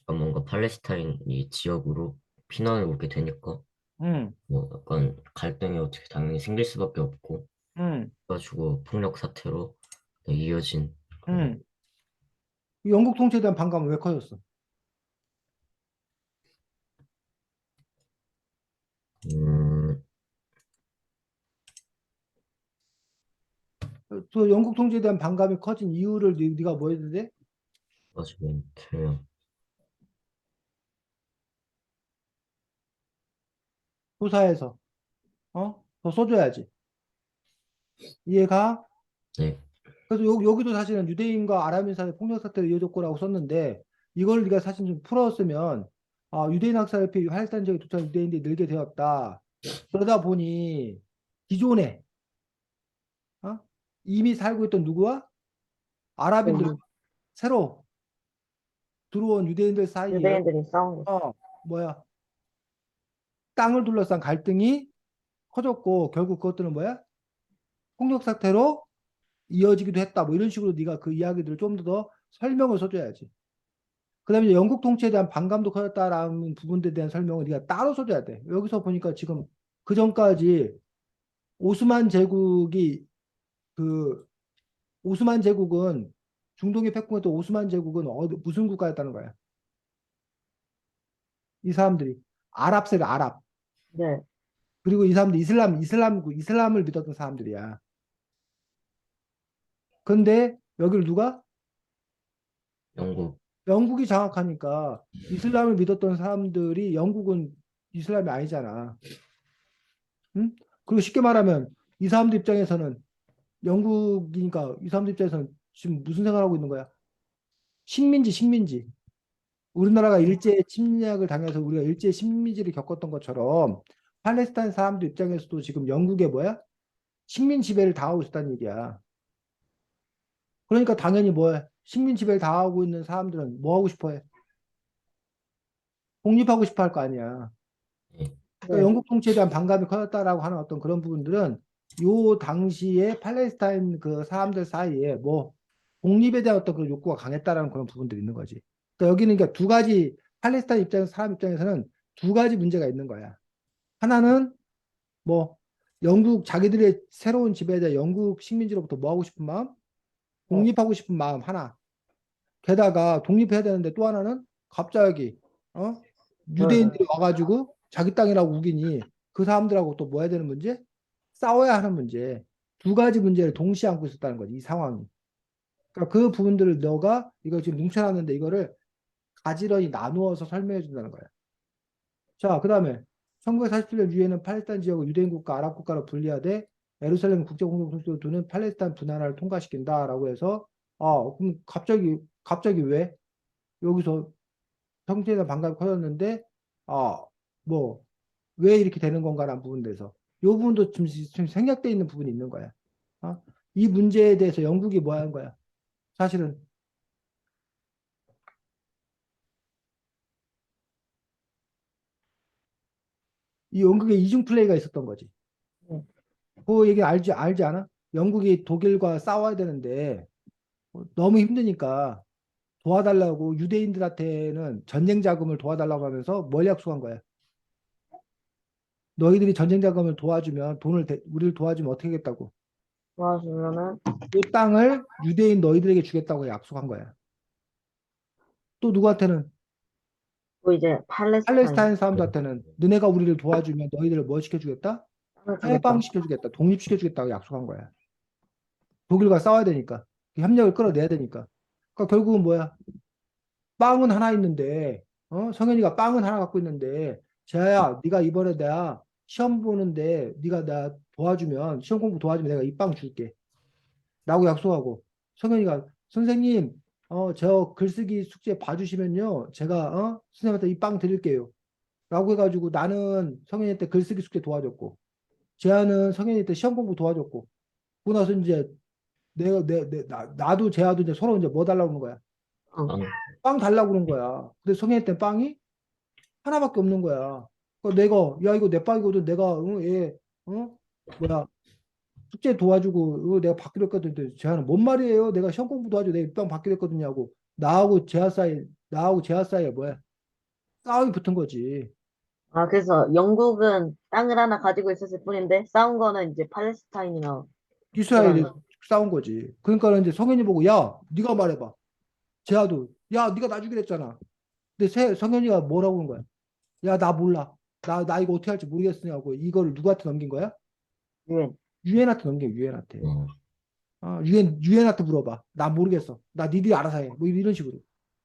약간 뭔가 팔레스타인 이 지역으로 피난을 오게 되니까 응, 뭐 약간 갈등이 어떻게 당연히 생길 수밖에 없고 응, 그래가지고 폭력 사태로 이어진 그런 응. 영국 통치에 대한 반감은 왜 커졌어? 음 또 영국 통치에 대한 반감이 커진 이유를 네가 뭐 해도 돼? 가지고 이렇게 조사해서 더 써줘야지. 이해가? 네, 그래서 여기도 사실은 유대인과 아랍인 사이의 폭력 사태를 이어졌고라고 썼는데 이걸 네가 사실 좀 풀었으면 유대인 학살을 피해 팔레스타인 지역에 도착한 유대인들이 늘게 되었다. 그러다 보니 기존에 어? 이미 살고 있던 누구와 아랍인들과 그 새로 들어온 유대인들 사이에 유대인들이 싸운 거. 어 뭐야 땅을 둘러싼 갈등이 커졌고 결국 그것들은 뭐야 폭력 사태로 이어지기도 했다. 뭐 이런 식으로 네가 그 이야기들을 좀 더 설명을 써줘야지. 그다음에 이제 영국 통치에 대한 반감도 커졌다라는 부분들에 대한 설명을 네가 따로 써줘야 돼. 여기서 보니까 지금 그 전까지 오스만 제국이 그 오스만 제국은 중동에 패권했던 오스만 제국은 무슨 국가였다는 거야? 이 사람들이 아랍 세력 아랍. 네, 그리고 이 사람들 이슬람을 믿었던 사람들이야. 근데 여기를 누가? 영국 영국이 장악하니까 이슬람을 믿었던 사람들이 영국은 이슬람이 아니잖아. 응? 그리고 쉽게 말하면 이 사람들 입장에서는 영국이니까 이 사람들 입장에서는 지금 무슨 생각을 하고 있는 거야? 식민지. 우리나라가 일제 침략을 당해서 우리가 일제 식민지를 겪었던 것처럼 팔레스타인 사람들 입장에서도 지금 영국의 뭐야? 식민 지배를 당하고 있다는 얘기야. 그러니까 당연히 뭐야? 식민 지배를 당하고 있는 사람들은 뭐 하고 싶어 해? 독립하고 싶어 할 거 아니야. 네, 그러니까 네, 영국 통치에 대한 반감이 커졌다라고 하는 어떤 그런 부분들은 요 당시에 팔레스타인 그 사람들 사이에 뭐 독립에 대한 어떤 그 욕구가 강했다라는 그런 부분들이 있는 거지. 그러니까 여기는 그러니까 두 가지 팔레스타인 입장에서 사람 입장에서는 두 가지 문제가 있는 거야. 하나는 뭐 영국 자기들의 새로운 지배에 대해 영국 식민지로부터 뭐 하고 싶은 마음, 네, 독립하고 싶은 마음 하나. 게다가 독립해야 되는데 또 하나는 갑자기 어? 네, 유대인들이 와가지고 자기 땅이라고 우기니 그 사람들하고 또 뭐 해야 되는 문제? 싸워야 하는 문제. 두 가지 문제를 동시에 안고 있었다는 거지, 이 상황이. 그러니까 그 부분들을 너가 이거 지금 뭉쳐놨는데 이거를 가지런히 나누어서 설명해 준다는 거야. 자, 그 다음에 1947년 유엔은 팔레스타인 지역을 유대인 국가, 아랍 국가로 분리하되 예루살렘 국제공동체로 두는 팔레스타인 분할을 통과시킨다라고 해서 그럼 갑자기 왜 여기서 형제에 대한 반감이 커졌는데 뭐 왜 이렇게 되는 건가라는 부분에서 이 부분도 지금 생략돼 있는 부분이 있는 거야. 어? 이 문제에 대해서 영국이 뭐 하는 거야? 사실은 이 영국의 이중 플레이가 있었던 거지. 네. 그 얘기 알지 않아? 영국이 독일과 싸워야 되는데 너무 힘드니까 도와달라고 유대인들한테는 전쟁 자금을 도와달라고 하면서 뭘 약속한 거야? 너희들이 전쟁 자금을 도와주면 우리를 도와주면 어떻게 하겠다고? 도와주면은 이 땅을 유대인 너희들에게 주겠다고 약속한 거야. 또 누구한테는 또 이제 팔레스타인 팔레스타인 사람들한테는 너네가 우리를 도와주면 너희들을 뭐 시켜주겠다? 땅을 주겠다. 해방시켜주겠다. 독립시켜주겠다고 약속한 거야. 독일과 싸워야 되니까. 협력을 끌어내야 되니까. 그러니까 결국은 뭐야? 빵은 하나 있는데, 성현이가 빵은 하나 갖고 있는데, 재하야, 네가 이번에 내가 시험 보는데 네가 나 도와주면 시험 공부 도와주면 내가 이 빵 줄게. 라고 약속하고 성현이가 선생님, 저 글쓰기 숙제 봐주시면요, 제가 선생님한테 이 빵 드릴게요. 라고 해가지고 나는 성현이한테 글쓰기 숙제 도와줬고, 재하는 성현이한테 시험 공부 도와줬고, 그러고 나서 이제 나도 재하도 이제 서로 이제 뭐 달라고 그러는 거야? 어. 빵. 빵 달라고 그러는 거야. 근데 성현이한테 빵이 하나밖에 없는 거야. 그러니까 내가 야 이거 내 빵이거든. 내가 얘 뭐야 숙제 도와주고 이거 내가 받기로 했거든. 근데 재하는 뭔 말이에요? 내가 시험 공부 도와줘. 내가 입방 받기로 했거든요 하고 나하고 재하 사이에 뭐야? 싸움이 붙은 거지. 아, 그래서 영국은 땅을 하나 가지고 있었을 뿐인데 싸운 거는 이제 팔레스타인이나 이스라엘이 이스라엘. 싸운 거지. 그러니까 이제 성현이 보고 야 네가 말해봐. 재하도 야 네가 나 주기로 했잖아. 근데 성현이가 뭐라고 하는 거야? 야 나 몰라. 나 이거 어떻게 할지 모르겠으냐고 이거를 누구한테 넘긴 거야? 유엔. 유엔한테 넘겨 유엔한테. 어, 유엔한테 물어봐. 나 모르겠어. 나 니들이 알아서 해. 뭐 이런 식으로.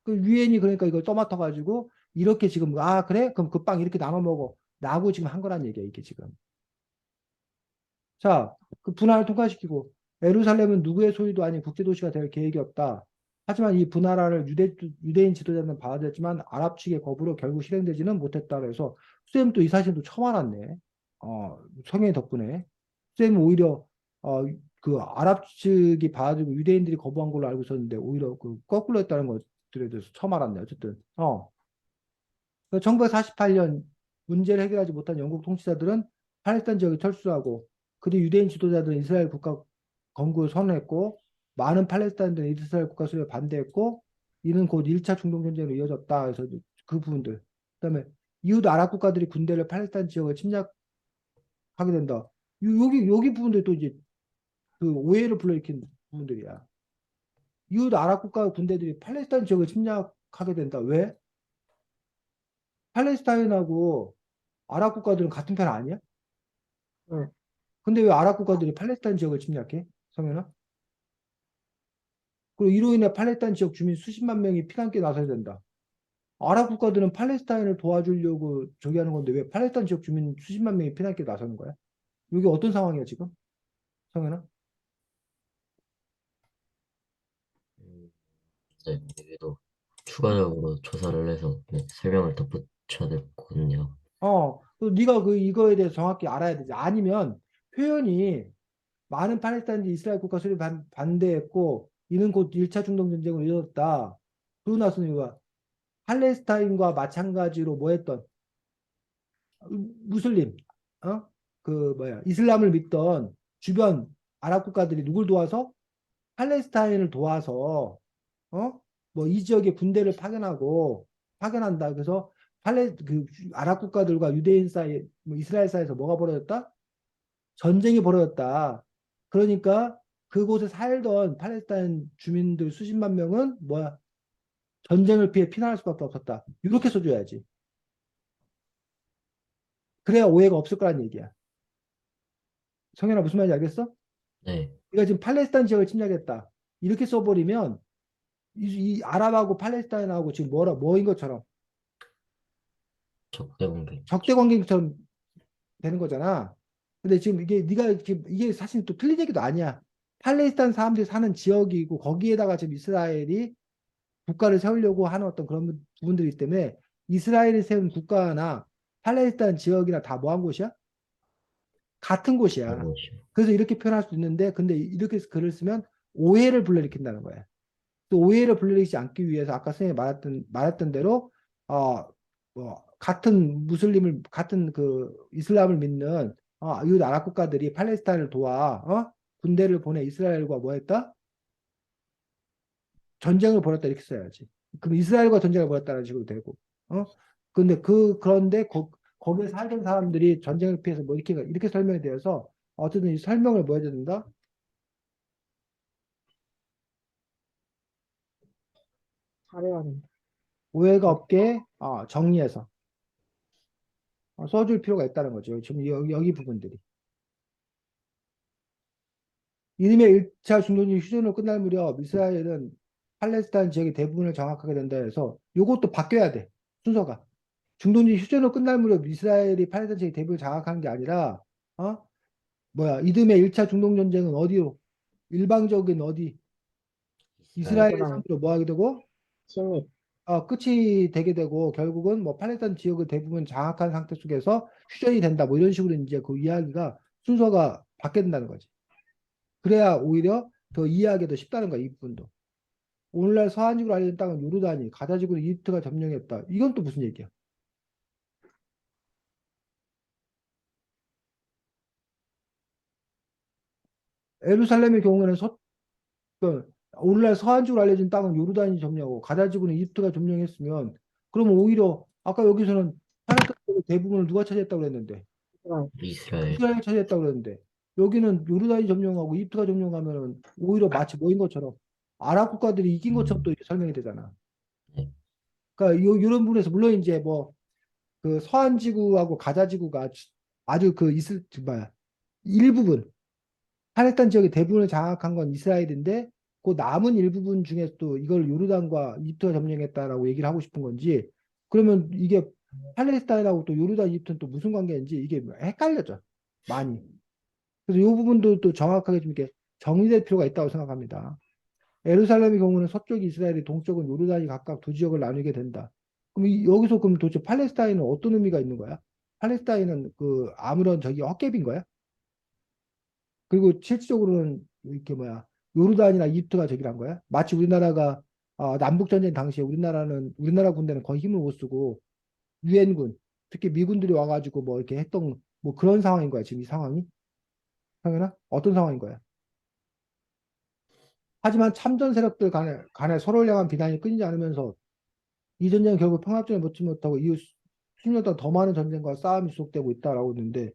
그 유엔이 그러니까 이걸 떠맡아가지고 이렇게 지금 아 그래? 그럼 그 빵 이렇게 나눠 먹어. 라고 지금 한 거란 얘기야 이게 지금. 자, 그 분할을 통과시키고 예루살렘은 누구의 소유도 아닌 국제도시가 될 계획이 없다. 하지만 이 분할을 유대인 지도자는 받아들였지만 아랍 측의 거부로 결국 실행되지는 못했다. 그래서 쌤 또 이 사실도 처음 알았네. 성현이 덕분에. 쌤 오히려 그 아랍 측이 받아들이고 유대인들이 거부한 걸로 알고 있었는데 오히려 그 거꾸로 했다는 것들에 대해서 처음 알았네. 어쨌든. 1948년 문제를 해결하지 못한 영국 통치자들은 팔레스타인 지역에 철수하고 그뒤 유대인 지도자들은 이스라엘 국가 건국을 선언했고 많은 팔레스타인들은 이스라엘 국가 수립에 반대했고 이는 곧 1차 중동 전쟁으로 이어졌다. 그래서 그 부분들. 그다음에 이웃 아랍 국가들이 군대를 팔레스타인 지역을 침략하게 된다. 여기 부분들 또 이제 그 오해를 불러일으킨 부분들이야. 이웃 아랍 국가 군대들이 팔레스타인 지역을 침략하게 된다. 왜? 팔레스타인하고 아랍 국가들은 같은 편 아니야? 응. 근데 왜 아랍 국가들이 팔레스타인 지역을 침략해? 성현아? 그리고 이로 인해 팔레스타인 지역 주민 수십만 명이 피난길에 나서야 된다. 아랍 국가들은 팔레스타인을 도와주려고 저기 하는 건데 왜 팔레스타인 지역 주민 수십만 명이 피난길에 나서는 거야? 이게 어떤 상황이야 지금? 성현아? 네, 여기도 추가적으로 조사를 해서 네, 설명을 덧붙여야 되거든요. 또 네가 이거에 대해서 정확히 알아야 되지. 아니면 표현이 많은 팔레스타인들이 이스라엘 국가 수립 반대했고 이는 곧 1차 중동 전쟁으로 이어졌다. 그러고 나서는 이거 팔레스타인과 마찬가지로 뭐 했던 무슬림, 그 뭐야 이슬람을 믿던 주변 아랍 국가들이 누굴 도와서 팔레스타인을 도와서 뭐 이 지역에 군대를 파견한다. 그래서 그 아랍 국가들과 유대인 사이, 뭐 이스라엘 사이에서 뭐가 벌어졌다? 전쟁이 벌어졌다. 그러니까 그곳에 살던 팔레스타인 주민들 수십만 명은 뭐야 전쟁을 피해 피난할 수밖에 없었다. 이렇게 써줘야지. 그래야 오해가 없을 거란 얘기야. 성현아 무슨 말인지 알겠어? 네, 네가 지금 팔레스타인 지역을 침략했다. 이렇게 써버리면 이 아랍하고 팔레스타인하고 지금 뭐인 것처럼 적대 공격. 적대 관계처럼 되는 거잖아. 근데 지금 이게 네가 지금 이게 사실 또 틀린 얘기도 아니야. 팔레스타인 사람들이 사는 지역이고 거기에다가 지금 이스라엘이 국가를 세우려고 하는 어떤 그런 부분들이기 때문에 이스라엘이 세운 국가나 팔레스타인 지역이나 다 뭐 한 곳이야? 같은 곳이야. 그것이요. 그래서 이렇게 표현할 수 있는데 근데 이렇게 글을 쓰면 오해를 불러일으킨다는 거야. 또 오해를 불러일으키지 않기 위해서 아까 선생님이 말했던 대로 뭐 같은 그 이슬람을 믿는 이웃 아랍 국가들이 팔레스타인을 도와 군대를 보내 이스라엘과 뭐 했다? 전쟁을 벌였다 이렇게 써야지. 그럼 이스라엘과 전쟁을 벌였다는 식으로 되고. 근데 그런데 거기에 살던 사람들이 전쟁을 피해서 뭐 이렇게 설명이 되어서 어쨌든 이 설명을 뭐 해야 된다? 잘해야 된다. 오해가 없게 정리해서 써줄 필요가 있다는 거죠. 지금 여기 부분들이. 이듬해 1차 중동지 휴전으로 끝날 무렵 이스라엘은 팔레스타인 지역의 대부분을 장악하게 된다 해서 요것도 바뀌어야 돼. 순서가. 중동지 휴전으로 끝날 무렵 이스라엘이 팔레스타인 지역의 대부분을 장악하는 게 아니라 이듬해 1차 중동 전쟁은 어디로? 일방적인 어디? 이스라엘 이스라엘. 이스라엘 상대로 뭐 하게 되고 침입. 끝이 되게 되고 결국은 뭐 팔레스타인 지역을 대부분 장악한 상태 속에서 휴전이 된다. 뭐 이런 식으로 이제 그 이야기가 순서가 바뀌어야 된다는 거지. 그래야 오히려 더 이해하기 더 쉽다는 거야, 이 부분도. 오늘날 서한지구로 알려진 땅은 요르단이, 가자지구는 이집트가 점령했다. 이건 또 무슨 얘기야? 예루살렘의 경우에는 오늘날 서한지구로 알려진 땅은 요르단이 점령하고 가자지구는 이집트가 점령했으면 그러면 오히려 아까 여기서는 팔레스타인 대부분을 누가 차지했다고 그랬는데 이스라엘. 이스라엘. 이스라엘이 차지했다고 그랬는데 여기는 요르단이 점령하고 이집트가 점령하면은 오히려 마치 뭐인 것처럼 아랍 국가들이 이긴 것처럼 또 이렇게 설명이 되잖아. 네. 그러니까 이런 부분에서 물론 이제 뭐 그 서한지구하고 가자지구가 아주 그 뭐야 일부분 팔레스타인 지역의 대부분을 장악한 건 이스라엘인데 그 남은 일부분 중에 또 이걸 요르단과 이집트가 점령했다라고 얘기를 하고 싶은 건지 그러면 이게 팔레스타인하고 또 요르단 이집트는 또 무슨 관계인지 이게 헷갈려져 많이. 그래서 이 부분도 또 정확하게 좀 이렇게 정리될 필요가 있다고 생각합니다. 예루살렘의 경우는 서쪽 이스라엘이 동쪽은 요르단이 각각 두 지역을 나누게 된다. 그럼 여기서 그럼 도대체 팔레스타인은 어떤 의미가 있는 거야? 팔레스타인은 그 아무런 저기 헛개비인 거야? 그리고 실질적으로는 이렇게 요르단이나 이집트가 저기란 거야? 마치 우리나라가 남북 전쟁 당시에 우리나라 군대는 거의 힘을 못 쓰고 유엔군 특히 미군들이 와가지고 뭐 이렇게 했던 뭐 그런 상황인 거야 지금 이 상황이? 상현아 어떤 상황인 거야? 하지만 참전 세력들 간에 서로를 향한 비난이 끊이지 않으면서 이 전쟁은 결국 평화점에 묻지 못하고 이후 수년 동안 더 많은 전쟁과 싸움이 지속되고 있다라고 했는데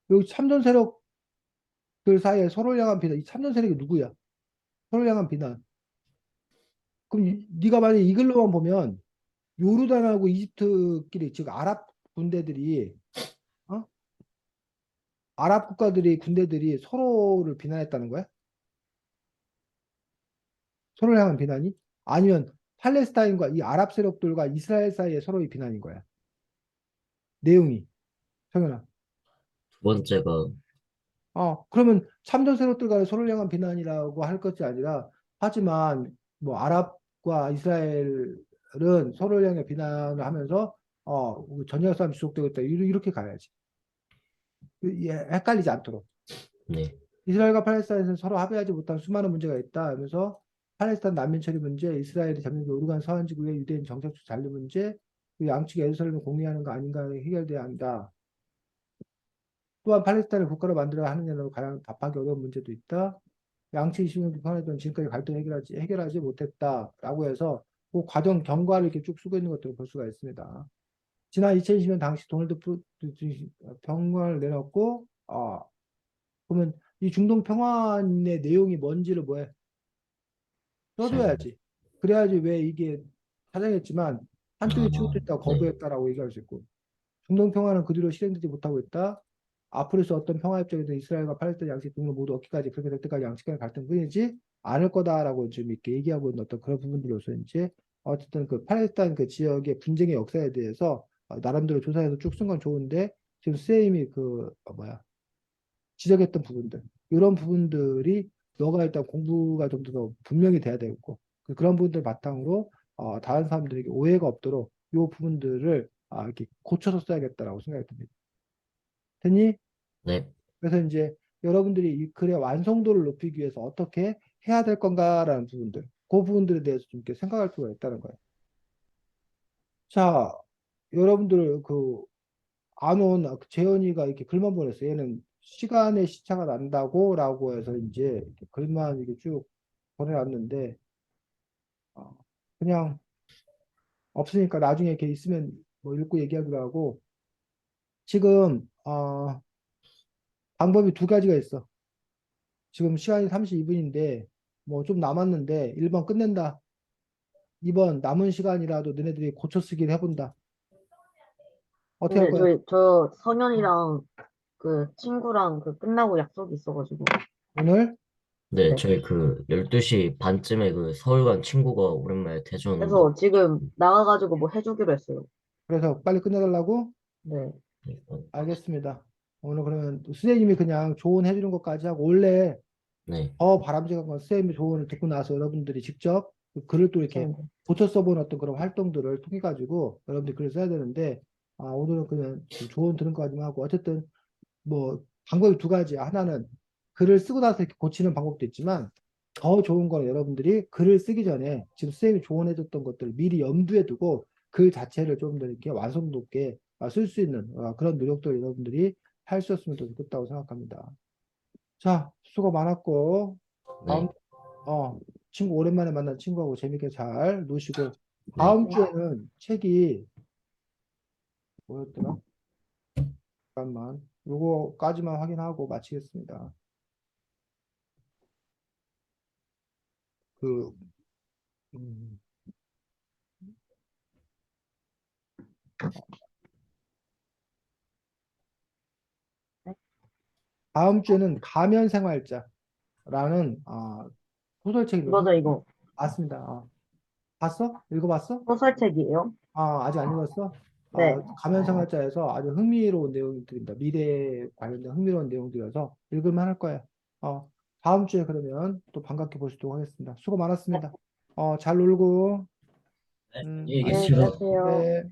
여기 참전 세력들 사이에 서로를 향한 비난 이 참전 세력이 누구야? 서로를 향한 비난 그럼 네가 만약에 이글로만 보면 요르단하고 이집트끼리 즉 아랍 군대들이 어? 아랍 국가들이 군대들이 서로를 비난했다는 거야? 서로를 향한 비난이? 아니면 팔레스타인과 이 아랍 세력들과 이스라엘 사이에 서로의 비난인 거야? 내용이 성현아. 두 번째가 그러면 참전 세력들 간에 서로를 향한 비난이라고 할 것이 아니라 하지만 뭐 아랍과 이스라엘은 서로를 향해 비난을 하면서 전쟁 싸움이 지속되고 있다 이렇게 가야지. 헷갈리지 않도록. 네. 이스라엘과 팔레스타인에서는 서로 합의하지 못한 수많은 문제가 있다 하면서 팔레스타인 난민 처리 문제, 이스라엘이 점령 오르간 서한 지구의 유대인 정착지 잔류 문제, 그 양측이 예루살렘을 공유하는 거 아닌가 해결돼야 한다. 또한 팔레스타인을 국가로 만들어야 하느냐로 가장 답하기 어려운 문제도 있다. 양측이 시민을 비판했던 지금까지 갈등 해결하지 못했다라고 해서 그 과정 경과를 이렇게 쭉 쓰고 있는 것들을 볼 수가 있습니다. 지난 2020년 당시 도널드 평화를 내놨고, 그러면 이 중동 평화의 내용이 뭔지를 잘. 써줘야지. 그래야지 왜 이게 사정했지만 한쪽이 치우쳤다 네. 거부했다라고 얘기할 수 있고 중동 평화는 그 뒤로 실행되지 못하고 있다. 앞으로서 어떤 평화 협정이든 이스라엘과 팔레스타인 양측 등을 모두 얻기까지 그렇게 될 때까지 양측 간의 갈등 끊이지 않을 거다라고 지금 이렇게 얘기하고 있는 어떤 그런 부분들로서 이제 어쨌든 그 팔레스타인 그 지역의 분쟁의 역사에 대해서 나름대로 조사해서 쭉 쓴 건 좋은데 지금 쌤이 지적했던 부분들 이런 부분들이 너가 일단 공부가 좀 더 분명히 돼야 되고 그런 부분들 바탕으로 다른 사람들에게 오해가 없도록 이 부분들을 이렇게 고쳐서 써야겠다라고 생각이 듭니다. 됐니? 네. 그래서 이제 여러분들이 이 글의 완성도를 높이기 위해서 어떻게 해야 될 건가라는 부분들, 그 부분들에 대해서 좀 이렇게 생각할 필요가 있다는 거예요. 자, 여러분들 안 온 재현이가 이렇게 글만 보냈어요. 얘는 시간의 시차가 난다고라고 해서 이제 이렇게 글만 이렇게 쭉 보내놨는데 어, 그냥 없으니까 나중에 이렇게 있으면 뭐 읽고 얘기하기로 하고 지금 방법이 두 가지가 있어. 지금 시간이 32분인데 뭐 좀 남았는데 1번 끝낸다. 이번 남은 시간이라도 너네들이 고쳐 쓰기를 해본다. 어떻게 할 근데 거야? 저 성현이랑 그 친구랑 그 끝나고 약속이 있어가지고. 오늘? 네, 네. 저희 그 12시 반쯤에 그 서울 간 친구가 오랜만에 태준 온다고. 그래서 지금 나가가지고 뭐 해주기로 했어요. 그래서 빨리 끝내달라고? 네. 알겠습니다. 오늘 그러면 선생님이 그냥 조언해 주는 것까지 하고 원래 네, 더 바람직한 건 선생님의 조언을 듣고 나서 여러분들이 직접 그 글을 또 이렇게 네. 고쳐 써본 어떤 그런 활동들을 통해 가지고 여러분들이 글을 써야 되는데 오늘은 그냥 좀 조언 들은 것까지만 하고 어쨌든 뭐 방법이 두 가지야. 하나는 글을 쓰고 나서 이렇게 고치는 방법도 있지만 더 좋은 건 여러분들이 글을 쓰기 전에 지금 선생님이 조언해 줬던 것들을 미리 염두에 두고 글 자체를 좀 더 이렇게 완성도 높게 쓸 수 있는 그런 노력들 여러분들이 할 수 있으면 더 좋겠다고 생각합니다. 자, 수고 많았고 다음 네, 친구 오랜만에 만난 친구하고 재밌게 잘 노시고 네. 다음 주에는 책이 뭐였더라? 잠깐만 요거까지만 확인하고 마치겠습니다. 그 음, 네. 다음 주에는 가면생활자라는 소설책입니다. 이거죠, 이거. 맞습니다. 봤어? 읽어봤어? 소설책이에요? 아직 안 읽었어? 네. 가면생활자에서 아주 흥미로운 내용들입니다. 미래에 관련된 흥미로운 내용들이어서 읽을만 할 거예요. 다음 주에 그러면 또 반갑게 보시도록 하겠습니다. 수고 많았습니다. 잘 놀고, 안녕히 안녕히 안녕. 계세요. 계세요. 네.